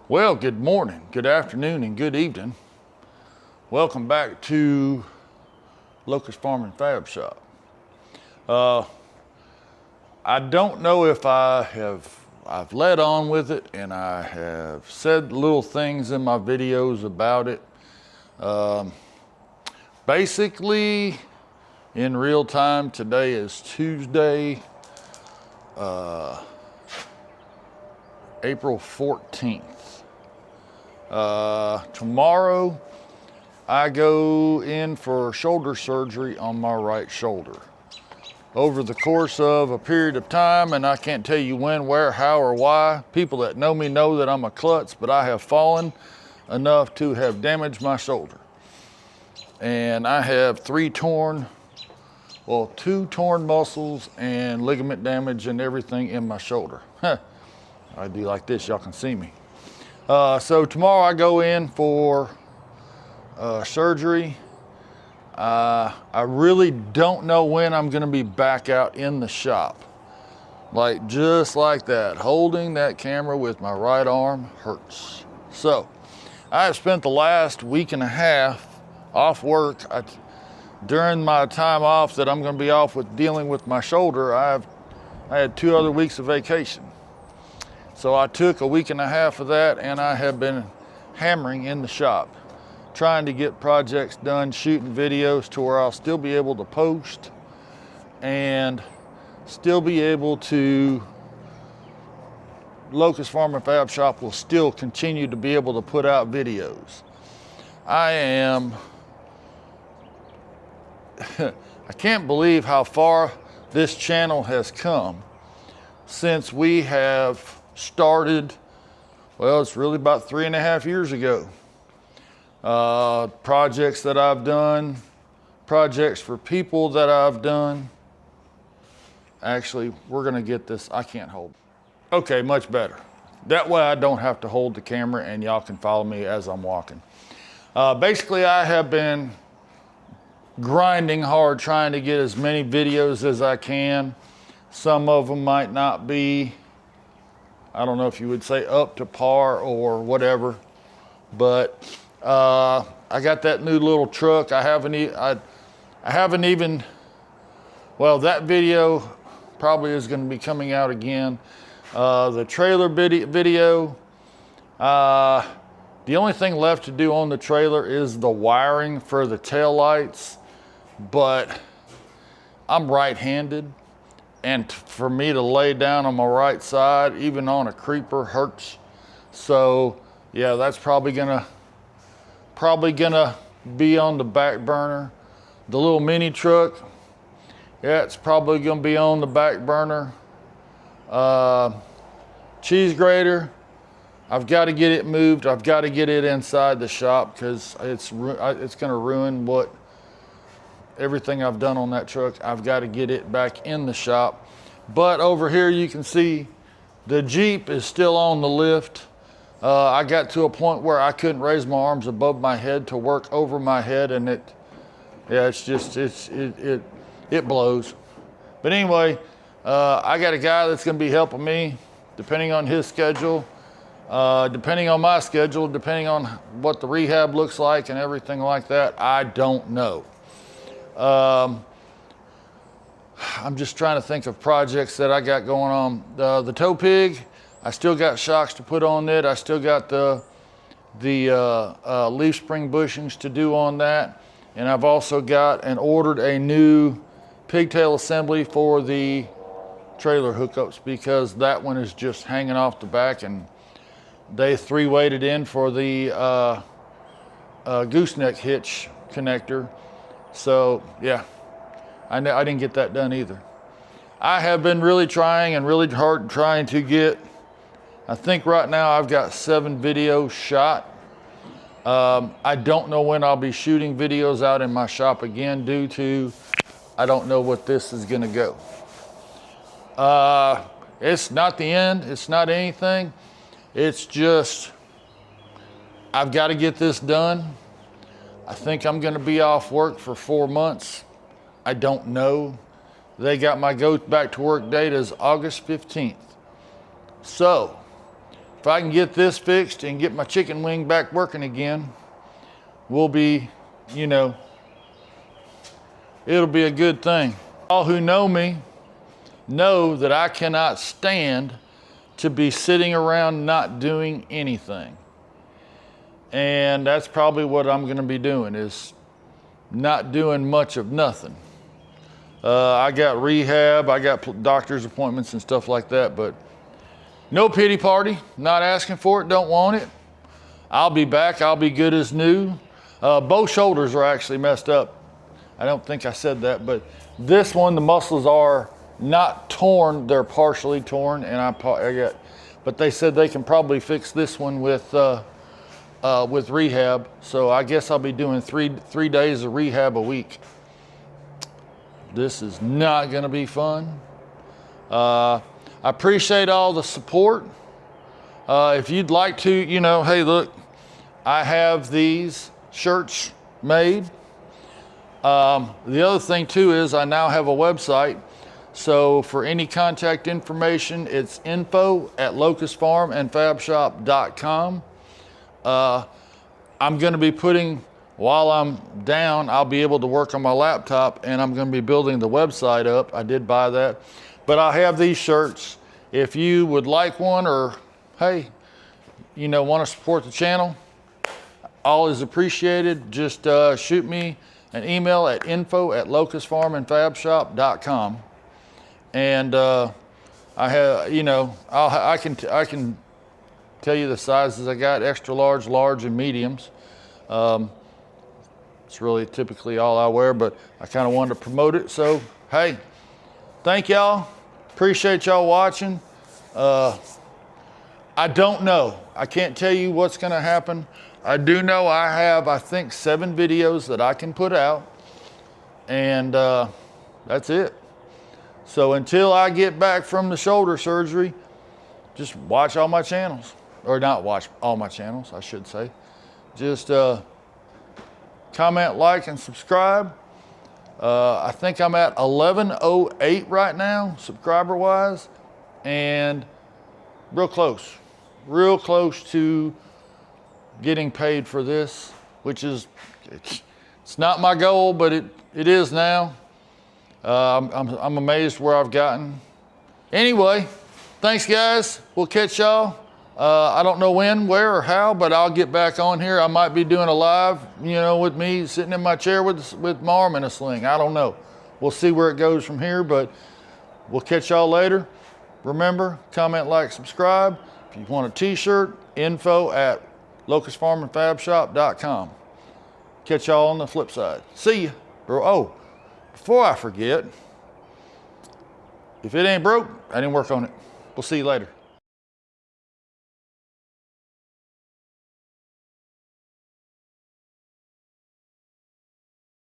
Well, good morning, good afternoon, and good evening. Welcome back to Locust Farm and Fab Shop. I don't know if I've led on with it, and I have said little things in my videos about it. Basically, in real time, today is Tuesday, April 14th. Tomorrow, I go in for shoulder surgery on my right shoulder. Over the course of a period of time, and I can't tell you when, where, how, or why, people that know me know that I'm a klutz, but I have fallen enough to have damaged my shoulder. And I have two torn muscles and ligament damage and everything in my shoulder. I do like this, y'all can see me. So tomorrow I go in for surgery. I really don't know when I'm gonna be back out in the shop. Like, just like that, holding that camera with my right arm hurts. So I have spent the last week and a half off work. During my time off that I'm gonna be off with dealing with my shoulder, I had 2 other weeks of vacation. So I took a week and a half of that, and I have been hammering in the shop, trying to get projects done, shooting videos to where I'll still be able to post and still be able to, Locust Farm and Fab Shop will still continue to be able to put out videos. I can't believe how far this channel has come since we have started. Well, it's really about 3.5 years ago. Projects that I've done, projects for people that I've done. Actually, we're gonna get this, I can't hold. Okay, much better. That way I don't have to hold the camera and y'all can follow me as I'm walking. Basically, I have been grinding hard trying to get as many videos as I can. Some of them might not be, I don't know if you would say up to par or whatever, but I got that new little truck. I haven't even, well, that video probably is going to be coming out again. The trailer video, the only thing left to do on the trailer is the wiring for the tail lights, but I'm right-handed, and for me to lay down on my right side, even on a creeper, hurts. So yeah, that's probably gonna be on the back burner. The little mini truck, yeah, it's probably gonna be on the back burner. Cheese grater, I've got to get it moved. I've got to get it inside the shop because it's gonna ruin everything I've done on that truck. I've got to get it back in the shop. But over here you can see the Jeep is still on the lift. I got to a point where I couldn't raise my arms above my head to work over my head, and it blows. But anyway, I got a guy that's gonna be helping me, depending on his schedule, depending on my schedule, depending on what the rehab looks like and everything like that. I don't know. I'm just trying to think of projects that I got going on. The tow pig, I still got shocks to put on it. I still got the leaf spring bushings to do on that. And I've also got and ordered a new pigtail assembly for the trailer hookups, because that one is just hanging off the back, and they 3-weighted in for the gooseneck hitch connector. So yeah, I didn't get that done either. I have been really trying and really hard trying to get, I think right now I've got 7 videos shot. I don't know when I'll be shooting videos out in my shop again, due to, I don't know what this is gonna go. It's not the end, it's not anything. It's just, I've got to get this done. I think I'm gonna be off work for 4 months. I don't know. They got my go back to work date as August 15th. So if I can get this fixed and get my chicken wing back working again, we'll be, you know, it'll be a good thing. All who know me know that I cannot stand to be sitting around not doing anything. And that's probably what I'm gonna be doing, is not doing much of nothing. I got rehab, I got doctor's appointments and stuff like that, but no pity party, not asking for it, don't want it. I'll be back, I'll be good as new. Both shoulders are actually messed up. I don't think I said that, but this one, the muscles are not torn, they're partially torn, and but they said they can probably fix this one with rehab. So I guess I'll be doing three days of rehab a week. This is not gonna be fun. I appreciate all the support. If you'd like to, you know, hey, look, I have these shirts made. The other thing too is I now have a website. So for any contact information, it's info@locustfarmandfabshop.com. I'm gonna be putting, while I'm down, I'll be able to work on my laptop, and I'm gonna be building the website up. I did buy that. But I have these shirts. If you would like one, or hey, you know, want to support the channel, all is appreciated. Just shoot me an email at info@locustfarmandfabshop.com. And I have, you know, I can tell you the sizes I got: extra large, large, and mediums. It's really typically all I wear, but I kind of wanted to promote it. So hey, thank y'all. Appreciate y'all watching. I don't know. I can't tell you what's gonna happen. I do know I have, I think, 7 videos that I can put out, and that's it. So until I get back from the shoulder surgery, just watch all my channels. Or not watch all my channels, I should say. Just comment, like, and subscribe. I think I'm at 1108 right now, subscriber-wise, and real close to getting paid for this, which is, it's not my goal, but it is now. I'm amazed where I've gotten. Anyway, thanks guys, we'll catch y'all. I don't know when, where, or how, but I'll get back on here. I might be doing a live, you know, with me sitting in my chair with my arm in a sling. I don't know. We'll see where it goes from here, but we'll catch y'all later. Remember, comment, like, subscribe. If you want a t-shirt, info@locustfarmandfabshop.com. Catch y'all on the flip side. See ya. Oh, before I forget, if it ain't broke, I didn't work on it. We'll see you later.